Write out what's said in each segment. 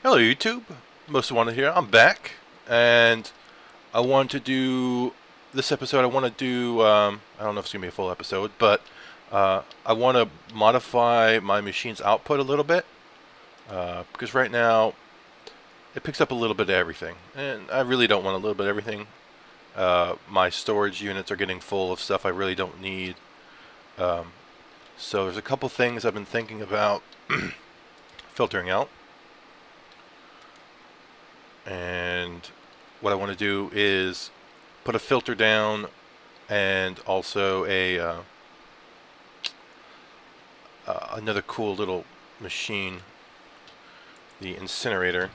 Hello YouTube, Mos7Wan7ed here. I'm back, and I want to do this episode. I want to do I don't know if it's gonna be a full episode, but I want to modify my machine's output a little bit because right now it picks up a little bit of everything, and I really don't want a little bit of everything. My storage units are getting full of stuff I really don't need. Um, so there's a couple things I've been thinking about filtering out. And what I want to do is put a filter down and also a another cool little machine, the Incinerator.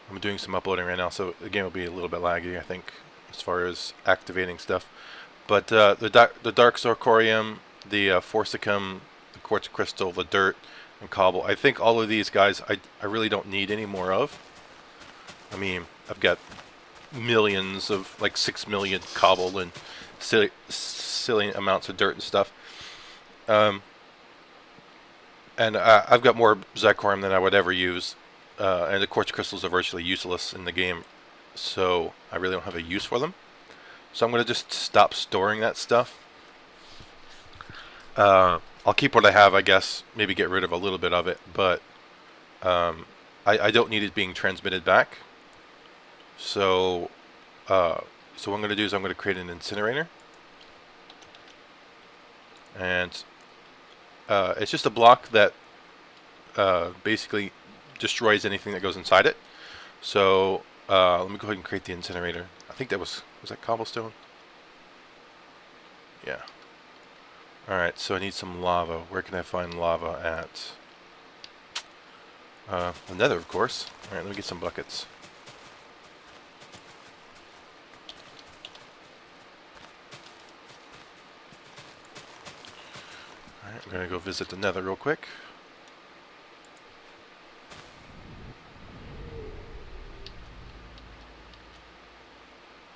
I'm doing some uploading right now, so the game will be a little bit laggy, I think, as far as activating stuff. But the dark zirconium, the forsicum, the quartz crystal, the dirt, and cobble. I think all of these guys I really don't need any more of. I mean, I've got millions of, like 6 million cobble and silly amounts of dirt and stuff. Um, and I've got more zirconium than I would ever use. And the quartz crystals are virtually useless in the game, so I really don't have a use for them. So I'm going to just stop storing that stuff. I'll keep what I have, I guess. Maybe get rid of a little bit of it, but I don't need it being transmitted back. So what I'm going to do is I'm going to create an incinerator. And it's just a block that basically destroys anything that goes inside it. So let me go ahead and create the incinerator. I think that was that cobblestone? Yeah. Alright, so I need some lava. Where can I find lava at? The nether, of course. Alright, let me get some buckets. Alright, I'm going to go visit the nether real quick.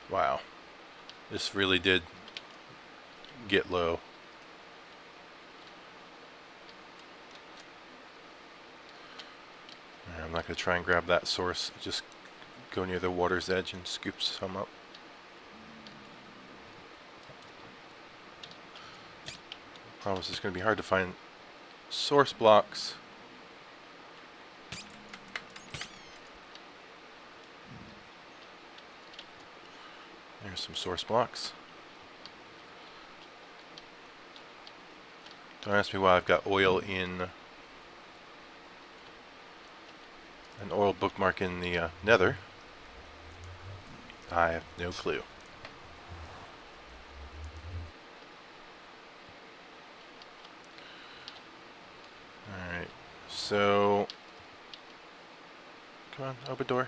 Wow. This really did get low. I'm not going to try and grab that source. Just go near the water's edge and scoop some up. I promise it's going to be hard to find source blocks. There's some source blocks. Don't ask me why I've got oil in an oil bookmark in the nether. I have no clue. Alright, so come on, open door.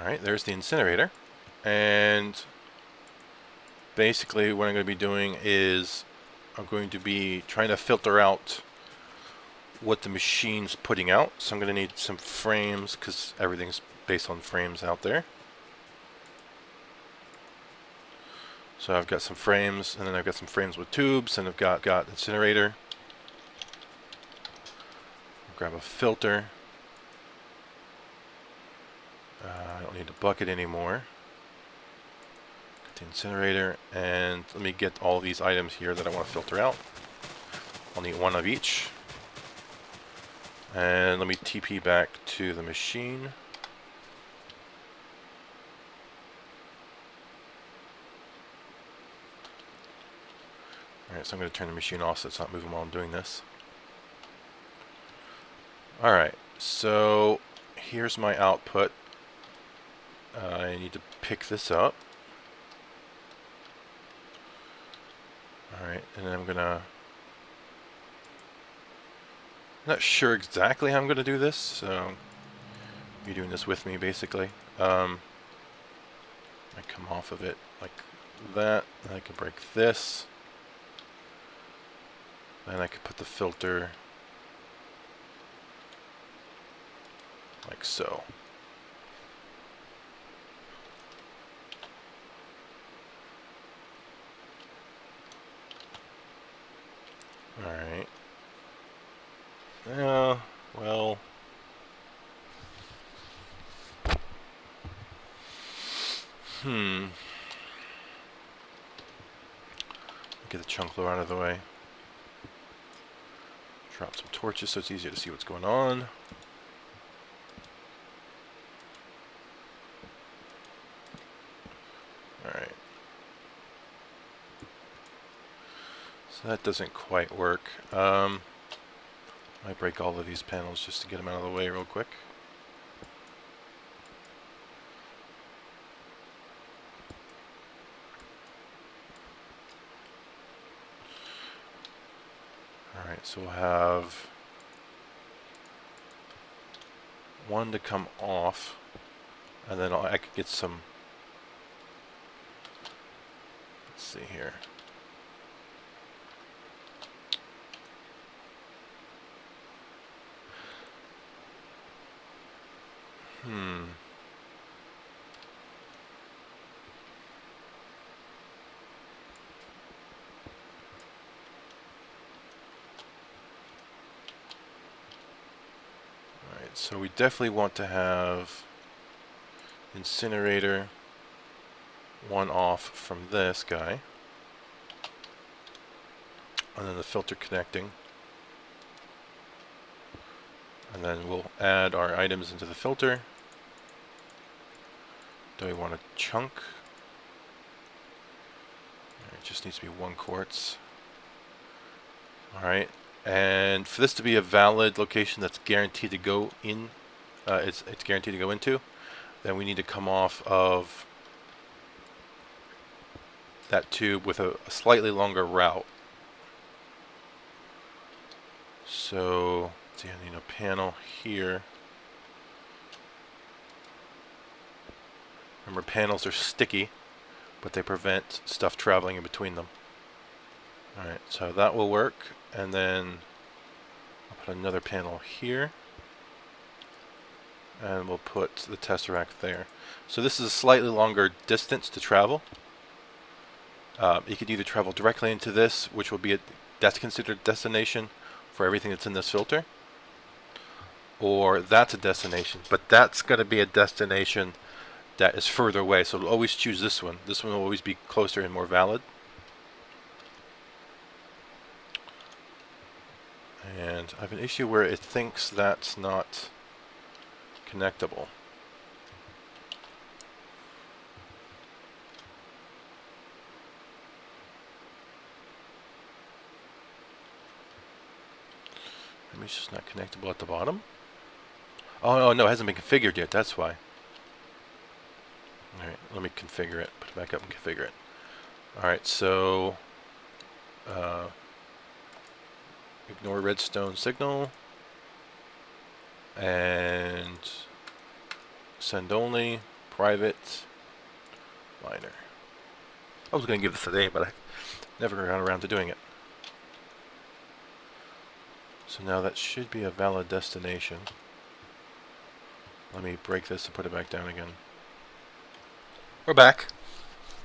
Alright, there's the incinerator. And basically what I'm going to be doing is I'm going to be trying to filter out what the machine's putting out. So I'm going to need some frames because everything's based on frames out there. So I've got some frames, and then I've got some frames with tubes, and I've got incinerator. I'll grab a filter. I don't need a bucket anymore. Get the incinerator, and let me get all these items here that I want to filter out. I'll need one of each. And let me TP back to the machine. Alright, so I'm going to turn the machine off so it's not moving while I'm doing this. Alright, so here's my output. I need to pick this up. Alright, and then I'm gonna... not sure exactly how I'm gonna do this, so you're doing this with me basically. I come off of it like that, and I can break this. And I could put the filter like so. Alright. Well. Get the chunk blow out of the way. Drop some torches so it's easier to see what's going on. Alright. So that doesn't quite work. I might break all of these panels just to get them out of the way real quick. Alright, so we'll have one to come off, and then I could get some, let's see here. Alright, so we definitely want to have Incinerator one off from this guy, and then the filter connecting. And then we'll add our items into the filter. Do we want a chunk? It just needs to be 1 quartz. Alright, and for this to be a valid location that's guaranteed to go in, it's guaranteed to go into, then we need to come off of that tube with a slightly longer route. So, let's see, I need a panel here. Remember, panels are sticky, but they prevent stuff traveling in between them. Alright, so that will work, and then I'll put another panel here, and we'll put the tesseract there. So this is a slightly longer distance to travel. You could either travel directly into this, which will be that's considered destination for everything that's in this filter, or that's a destination, but that's going to be a destination that is further away, so we'll always choose this one. This one will always be closer and more valid. And I have an issue where it thinks that's not connectable. Maybe it's just not connectable at the bottom. Oh no, it hasn't been configured yet, that's why. Alright, let me configure it. Put it back up and configure it. Alright, so ignore redstone signal and send only private liner. I was going to give this a name, but I never got around to doing it. So now that should be a valid destination. Let me break this and put it back down again. We're back,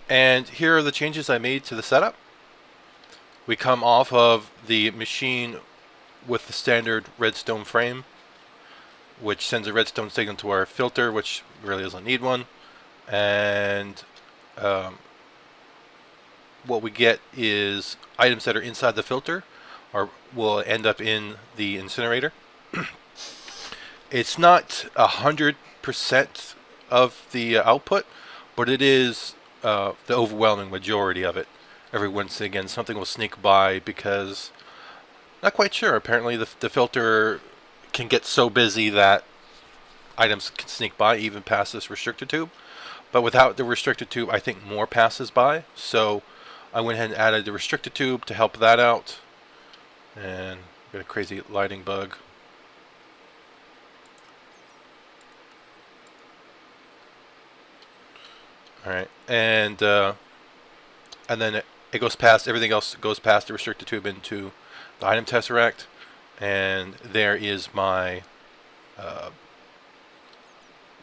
and here are the changes I made to the setup. We come off of the machine with the standard redstone frame, which sends a redstone signal to our filter, which really doesn't need one. And what we get is items that are inside the filter will end up in the incinerator. It's not 100% of the output, but it is the overwhelming majority of it. Every once and again, something will sneak by because, not quite sure, apparently the filter can get so busy that items can sneak by even past this restrictor tube. But without the restrictor tube, I think more passes by. So I went ahead and added the restrictor tube to help that out. And got a crazy lighting bug. All right, and then it goes past everything else. Goes past the restricted tube into the item tesseract, and there is my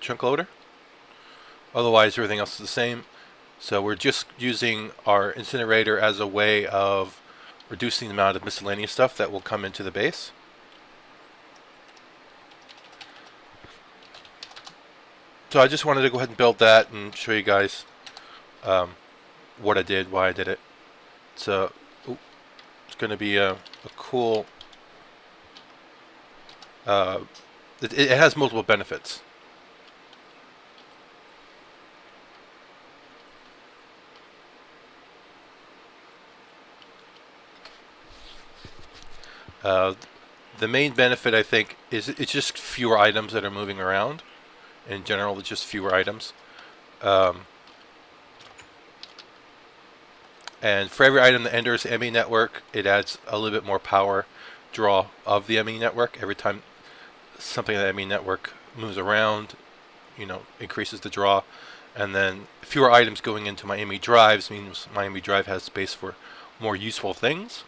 chunk loader. Otherwise, everything else is the same. So we're just using our incinerator as a way of reducing the amount of miscellaneous stuff that will come into the base. So I just wanted to go ahead and build that and show you guys what I did, why I did it. It's going to be a cool. It has multiple benefits. The main benefit, I think, is it's just fewer items that are moving around. In general, it's just fewer items. And for every item that enters the ME network, it adds a little bit more power draw of the ME network. Every time something in the ME network moves around, increases the draw. And then fewer items going into my ME drives means my ME drive has space for more useful things.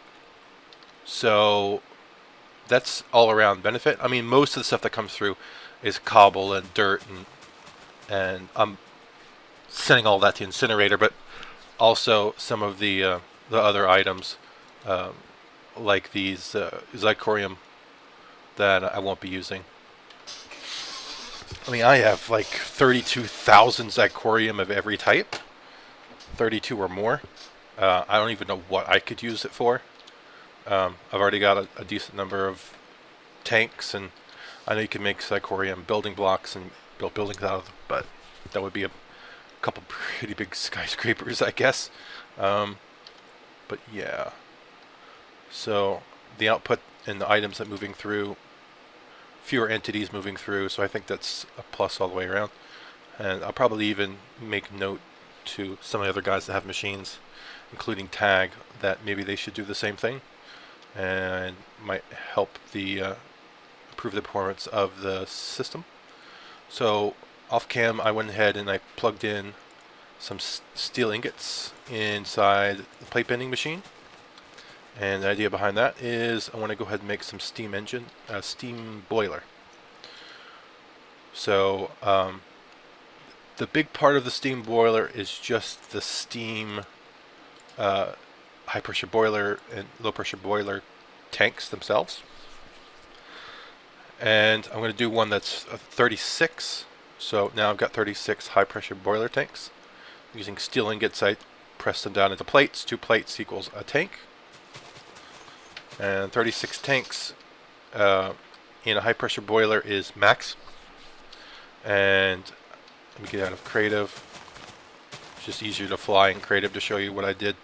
So that's all around benefit. I mean, most of the stuff that comes through is cobble and dirt, and I'm sending all that to Incinerator, but also some of the other items, like these zirconium that I won't be using. I mean, I have like 32,000 zirconium of every type, 32 or more. I don't even know what I could use it for. I've already got a decent number of tanks, and I know you can make zirconium building blocks and build buildings out of them, but that would be a couple pretty big skyscrapers, I guess. But yeah. So the output and the items that moving through, fewer entities moving through, so I think that's a plus all the way around. And I'll probably even make note to some of the other guys that have machines, including Tag, that maybe they should do the same thing, and might help improve the performance of the system. So off cam, I went ahead and I plugged in some steel ingots inside the plate bending machine. And the idea behind that is I want to go ahead and make some steam boiler. So the big part of the steam boiler is just the steam high pressure boiler and low pressure boiler tanks themselves. And I'm going to do one that's 36. So now I've got 36 high pressure boiler tanks. Using steel ingots, I press them down into plates. 2 plates equals a tank. And 36 tanks in a high pressure boiler is max. And let me get out of creative. It's just easier to fly in creative to show you what I did.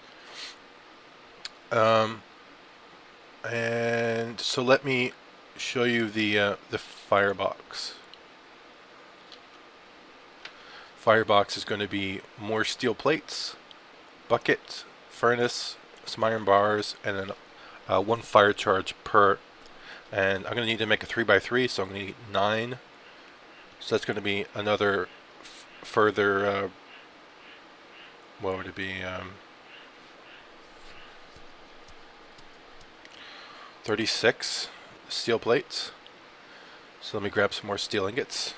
And so let me show you the firebox. Firebox is going to be more steel plates, bucket, furnace, some iron bars, and then 1 fire charge per. And I'm going to need to make a 3x3, so I'm going to need 9. So that's going to be another further. What would it be? 36 steel plates. So let me grab some more steel ingots.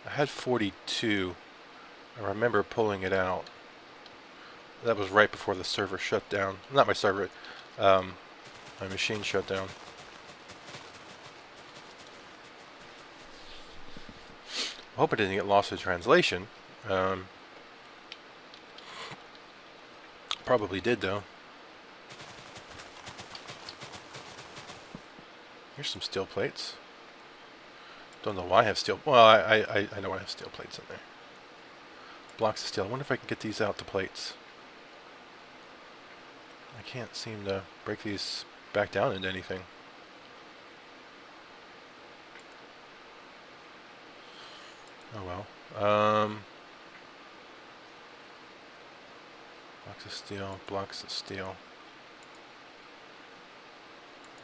I had 42. I remember pulling it out. That was right before the server shut down. Not my server, my machine shut down. I hope it didn't get lost in translation. Probably did though. Here's some steel plates. Don't know why I have steel. Well, I know I have steel plates in there. Blocks of steel. I wonder if I can get these out to plates. I can't seem to break these back down into anything. Oh well. Blocks of steel. Blocks of steel.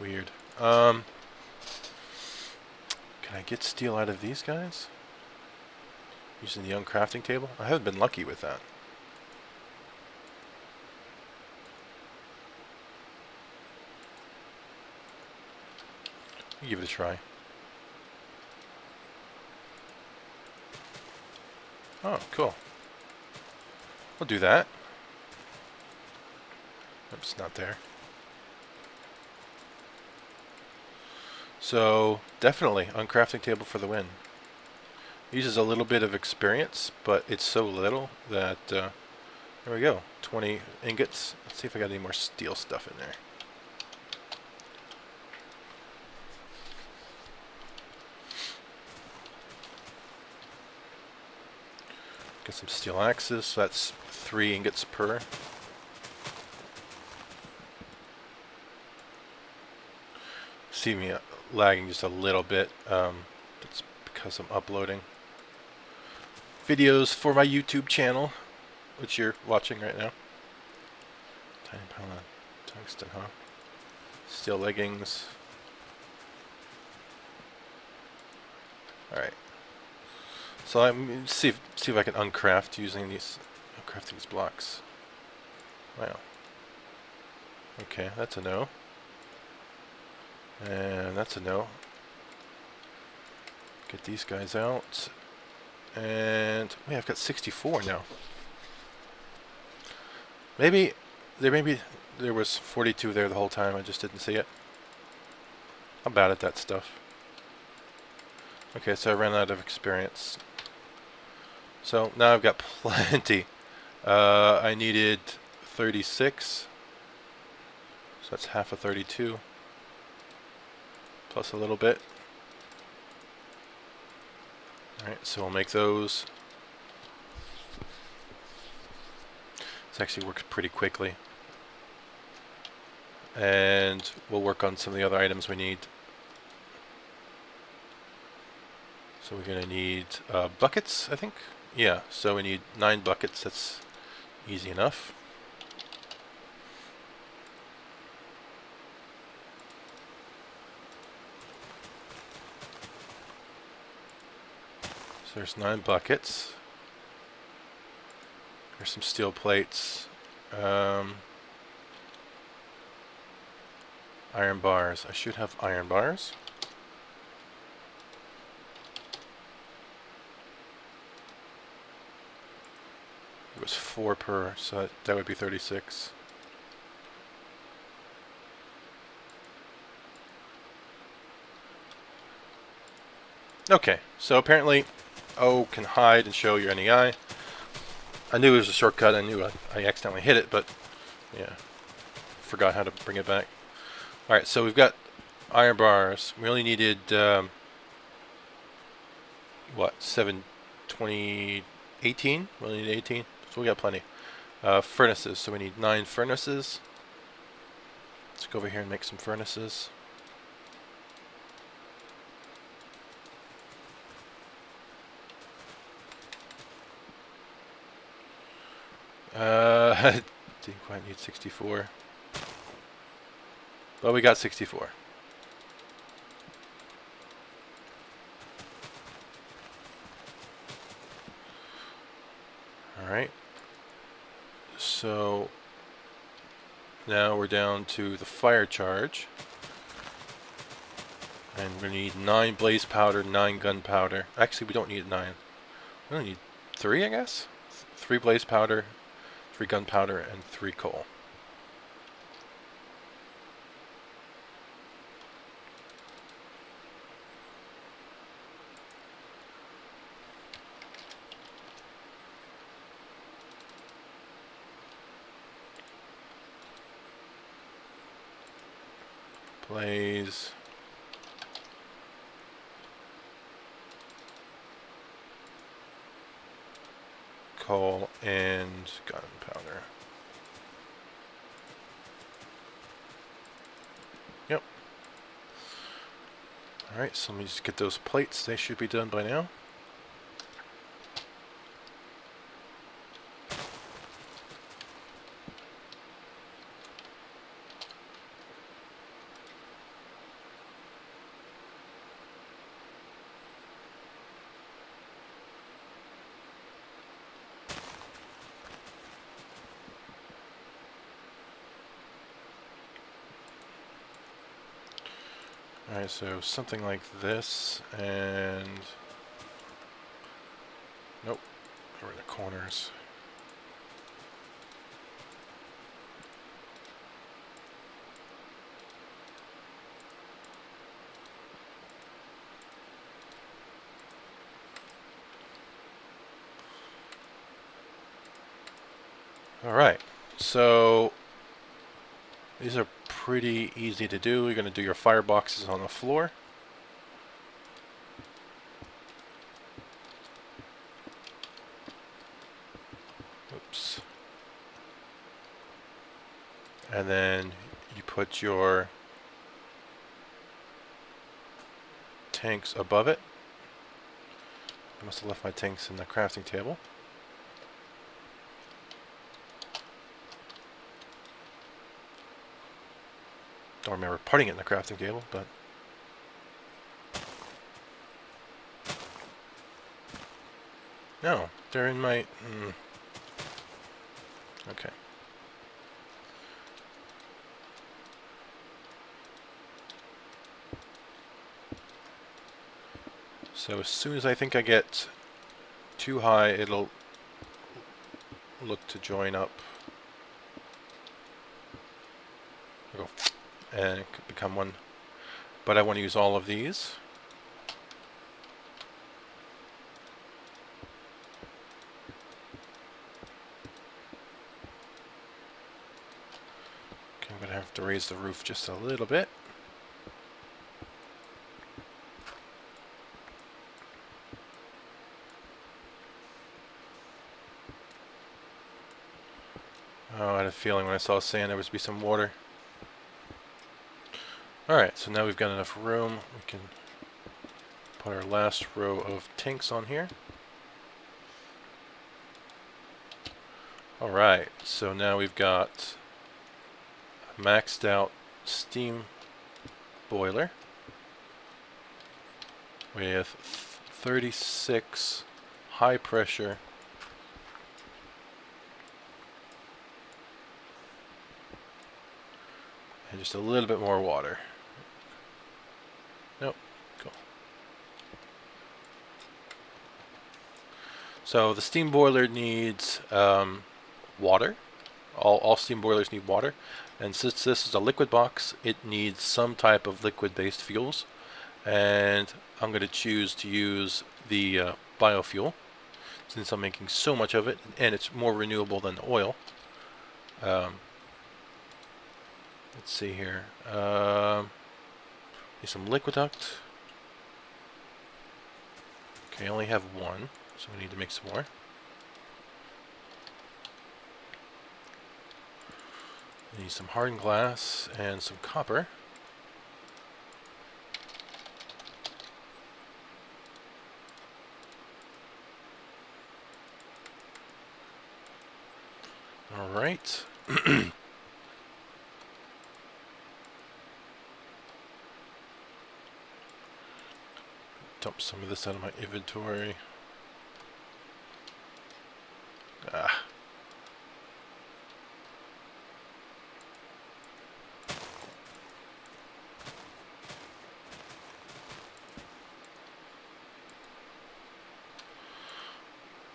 Weird. Can I get steel out of these guys? Using the uncrafting table? I haven't been lucky with that. Give it a try. Oh, cool. We'll do that. Oops, not there. So, definitely, uncrafting table for the win. Uses a little bit of experience, but it's so little that, there we go. 20 ingots. Let's see if I got any more steel stuff in there. Get some steel axes, so that's 3 ingots per. See me lagging just a little bit. That's because I'm uploading videos for my YouTube channel, which you're watching right now. Tiny pile of tungsten, huh? Steel leggings. Alright. So I'm see if I can uncraft using these blocks. Wow. Okay, that's a no. And that's a no. Get these guys out. And I've got 64 now. Maybe there was 42 there the whole time. I just didn't see it. I'm bad at that stuff. Okay, so I ran out of experience. So now I've got plenty. I needed 36. So that's half of 32. Plus a little bit. Alright, so we'll make those. This actually works pretty quickly. And we'll work on some of the other items we need. So we're going to need buckets, I think. Yeah, so we need 9 buckets. That's easy enough. So there's 9 buckets. There's some steel plates. Iron bars. I should have iron bars. It was 4 per, so that would be 36. Okay, so apparently O can hide and show your NEI. I knew it was a shortcut. I knew I accidentally hit it, but yeah, forgot how to bring it back. Alright, so we've got iron bars. We only needed, what, 7, 20, 18? We only need 18, so we got plenty. Furnaces, so we need 9 furnaces. Let's go over here and make some furnaces. Didn't quite need 64. But we got 64. Alright. So now we're down to the fire charge. And we need 9 blaze powder, 9 gunpowder. Actually, we don't need 9. We only need 3, I guess? 3 blaze powder, 3 gunpowder, and 3 coal. Blaze. Coal and gunpowder. Yep. Alright, so let me just get those plates. They should be done by now. Alright, so something like this, and... Nope, over the corners. Alright, so these are pretty easy to do. You're going to do your fireboxes on the floor. Oops. And then you put your tanks above it. I must have left my tanks in the crafting table. Don't remember putting it in the crafting table, but... No, they're in my... Okay. So as soon as I think I get too high, it'll look to join up. It'll go, and it could become one. But I want to use all of these. Okay, I'm going to have to raise the roof just a little bit. Oh, I had a feeling when I saw sand there was be some water. Alright, so now we've got enough room. We can put our last row of tanks on here. Alright, so now we've got a maxed out steam boiler with 36 high pressure and just a little bit more water. Nope, cool. So the steam boiler needs water. All steam boilers need water. And since this is a liquid box, it needs some type of liquid-based fuels. And I'm going to choose to use the biofuel, since I'm making so much of it, and it's more renewable than the oil. Let's see here. Need some liquid duct. Okay, I only have one, so we need to make some more. Need some hardened glass and some copper. All right. Dump some of this out of my inventory. Ah.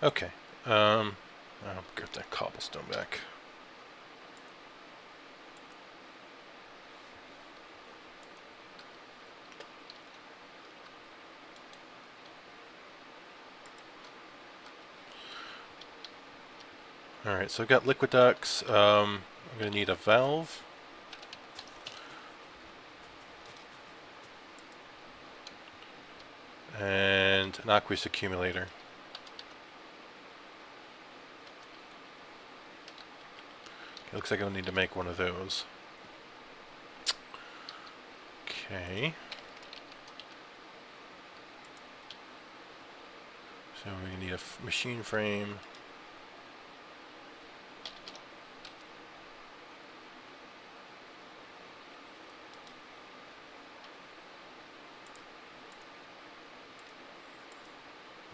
Okay. I'll get that cobblestone back. Alright, so I've got liquid ducts. I'm going to need a valve. And an aqueous accumulator. It looks like I'll need to make one of those. Okay. So we need a machine frame.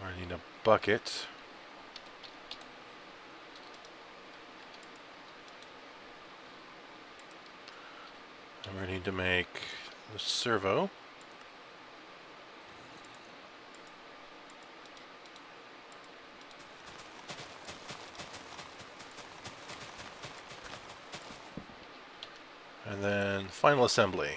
I need a bucket. And we need to make the servo. And then final assembly.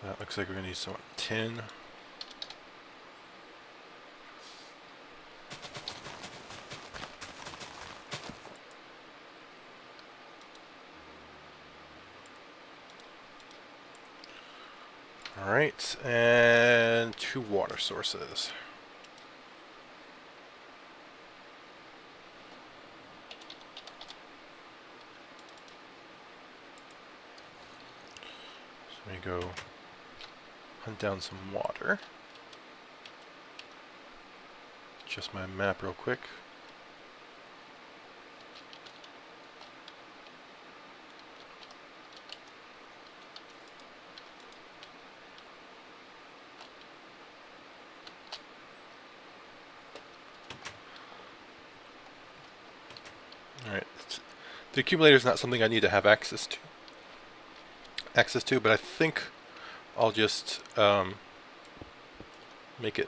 That looks like we're going to need some tin. Alright, and 2 water sources. So let me go hunt down some water. Adjust my map real quick. Alright, the accumulator is not something I need to have access to, but I think I'll just make it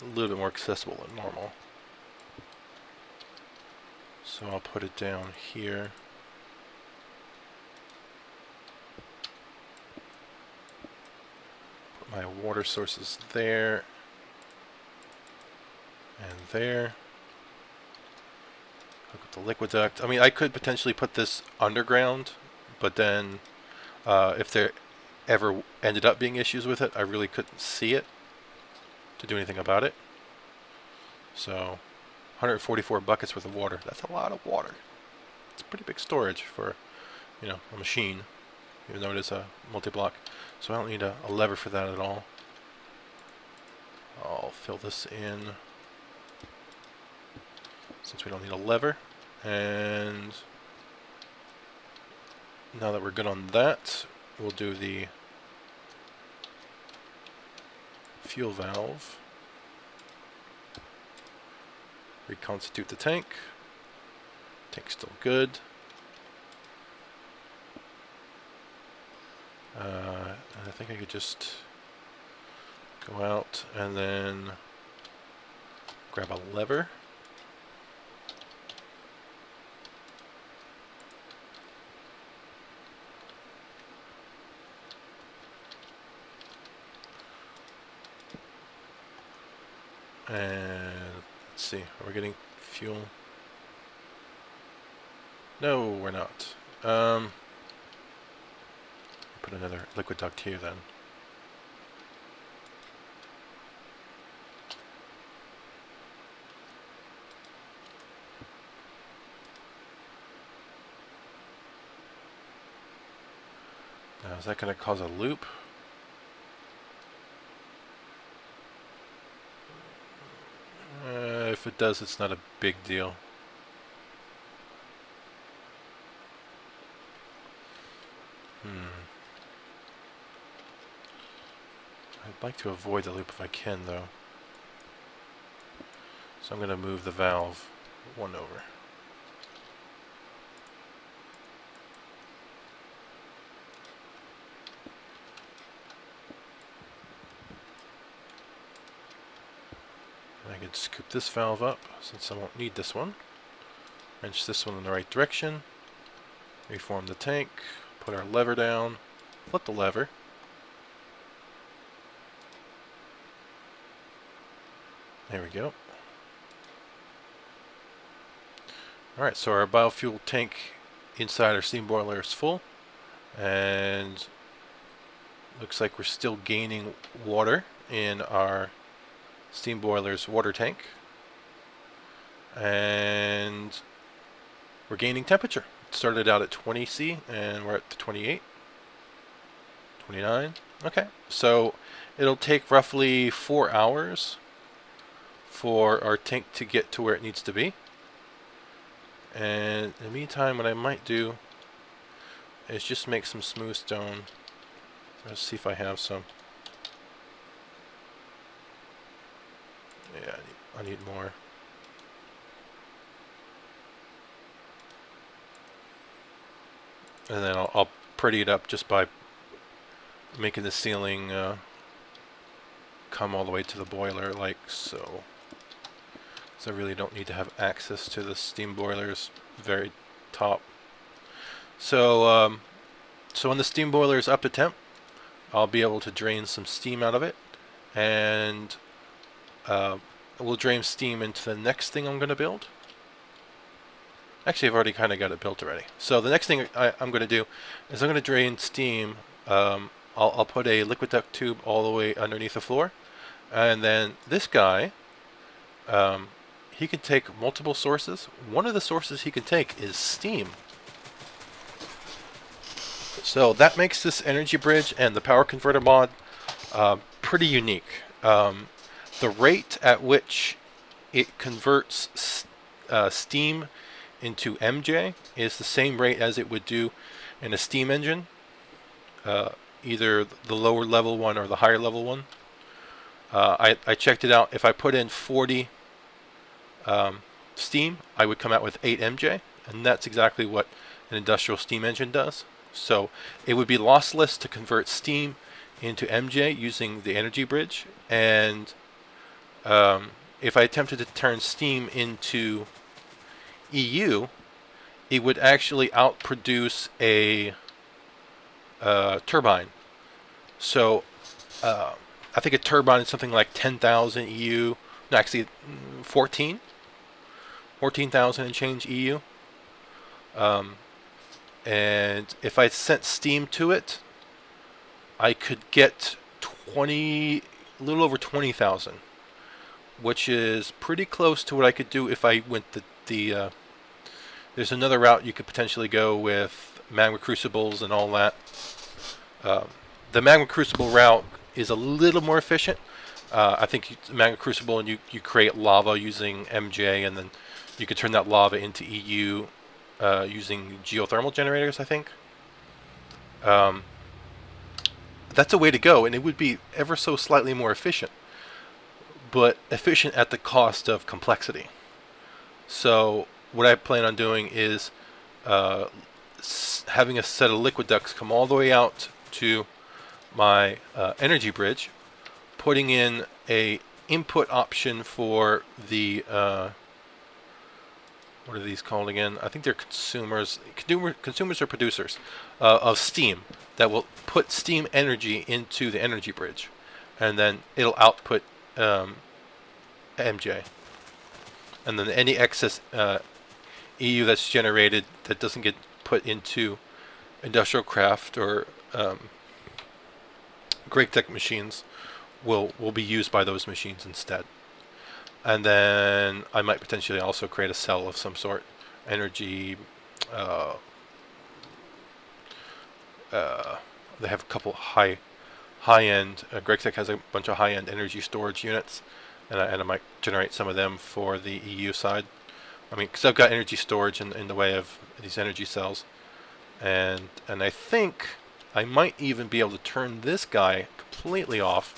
a little bit more accessible than normal. So I'll put it down here. Put my water sources there and there. Look at the liquid duct. I mean, I could potentially put this underground, but then if there ever ended up being issues with it, I really couldn't see it to do anything about it. So 144 buckets worth of water. That's a lot of water. It's pretty big storage for, you know, a machine, even though it is a multi-block. So I don't need a lever for that at all. I'll fill this in since we don't need a lever. And now that we're good on that, we'll do the fuel valve. Reconstitute the tank. Tank's still good. And I think I could just go out and then grab a lever. And let's see, are we getting fuel? No, we're not. Put another liquid duct here then. Now, is that going to cause a loop? If it does, it's not a big deal. I'd like to avoid the loop if I can, though. So I'm going to move the valve one over. I can scoop this valve up since I won't need this one. Wrench this one in the right direction. Reform the tank. Put our lever down. Flip the lever. There we go. Alright, so our biofuel tank inside our steam boiler is full. And looks like we're still gaining water in our steam boiler's water tank, and we're gaining temperature. It started out at 20 C and we're at 28, 29. Okay, so it'll take roughly 4 hours for our tank to get to where it needs to be. And in the meantime, what I might do is just make some smooth stone. Let's see if I have some. Yeah, I need more. And then I'll pretty it up just by making the ceiling come all the way to the boiler like so. So I really don't need to have access to the steam boiler's very top. So so when the steam boiler is up to temp, I'll be able to drain some steam out of it, and we'll drain steam into the next thing I'm going to build. Actually, I've already kind of got it built already. So the next thing I'm going to do is I'm going to drain steam. I'll put a liquid duct tube all the way underneath the floor, and then this guy, he can take multiple sources. One of the sources he can take is steam. So that makes this energy bridge and the power converter mod pretty unique. The rate at which it converts steam into MJ is the same rate as it would do in a steam engine, either the lower level one or the higher level one. I checked it out. If I put in 40 steam, I would come out with 8 MJ, and that's exactly what an industrial steam engine does. So it would be lossless to convert steam into MJ using the energy bridge, and if I attempted to turn steam into EU, it would actually outproduce a turbine. So I think a turbine is something like 10,000 EU, no, actually 14,000 and change EU. And if I sent steam to it, I could get a little over 20,000, which is pretty close to what I could do if I went there's another route you could potentially go with magma crucibles and all that. The magma crucible route is a little more efficient. I think magma crucible, and you create lava using MJ, and then you could turn that lava into EU using geothermal generators, I think. That's a way to go, and it would be ever so slightly more efficient, but efficient at the cost of complexity. So what I plan on doing is having a set of liquid ducts come all the way out to my energy bridge, putting in a input option for the what are these called again? I think they're consumers or producers of steam that will put steam energy into the energy bridge, and then it'll output MJ, and then any excess EU that's generated that doesn't get put into industrial craft or great tech machines will be used by those machines instead. And then I might potentially also create a cell of some sort, energy. They have a couple high-end. GregTech has a bunch of high-end energy storage units, and I might generate some of them for the EU side. I mean, because I've got energy storage in the way of these energy cells, and I think I might even be able to turn this guy completely off,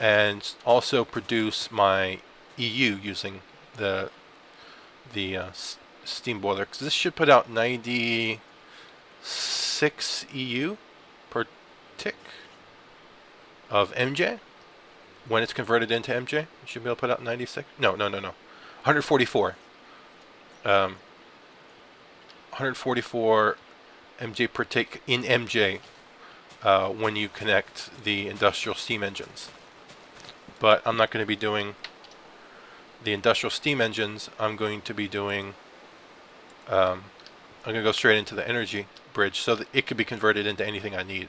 and also produce my EU using the steam boiler, because this should put out 96 EU per tick of MJ. When it's converted into MJ, it should be able to put out 96. No. 144. 144 MJ per tick in MJ when you connect the industrial steam engines. But I'm not going to be doing the industrial steam engines. I'm going to be doing I'm going to go straight into the energy bridge so that it could be converted into anything I need.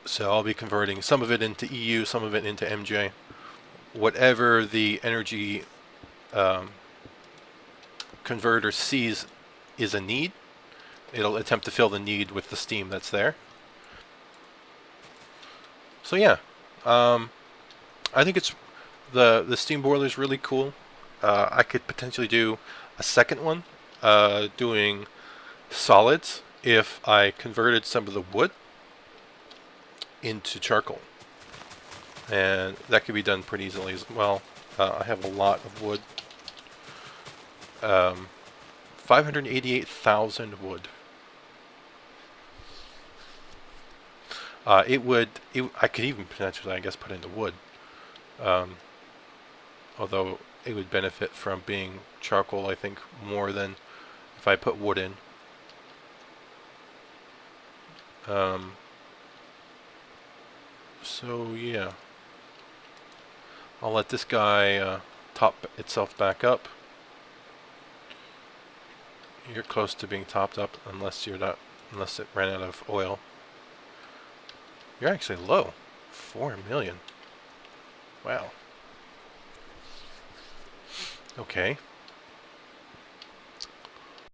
So I'll be converting some of it into EU, some of it into MJ. Whatever the energy converter sees is a need, it'll attempt to fill the need with the steam that's there. So yeah, I think it's the steam boiler is really cool. I could potentially do a second one doing solids if I converted some of the wood into charcoal, and that could be done pretty easily as well. I have a lot of wood, 588,000 wood. I could even potentially, I guess, put in the wood. Although it would benefit from being charcoal, I think, more than if I put wood in. So yeah, I'll let this guy top itself back up. You're close to being topped up, unless it ran out of oil. You're actually low, 4 million. Wow. Okay,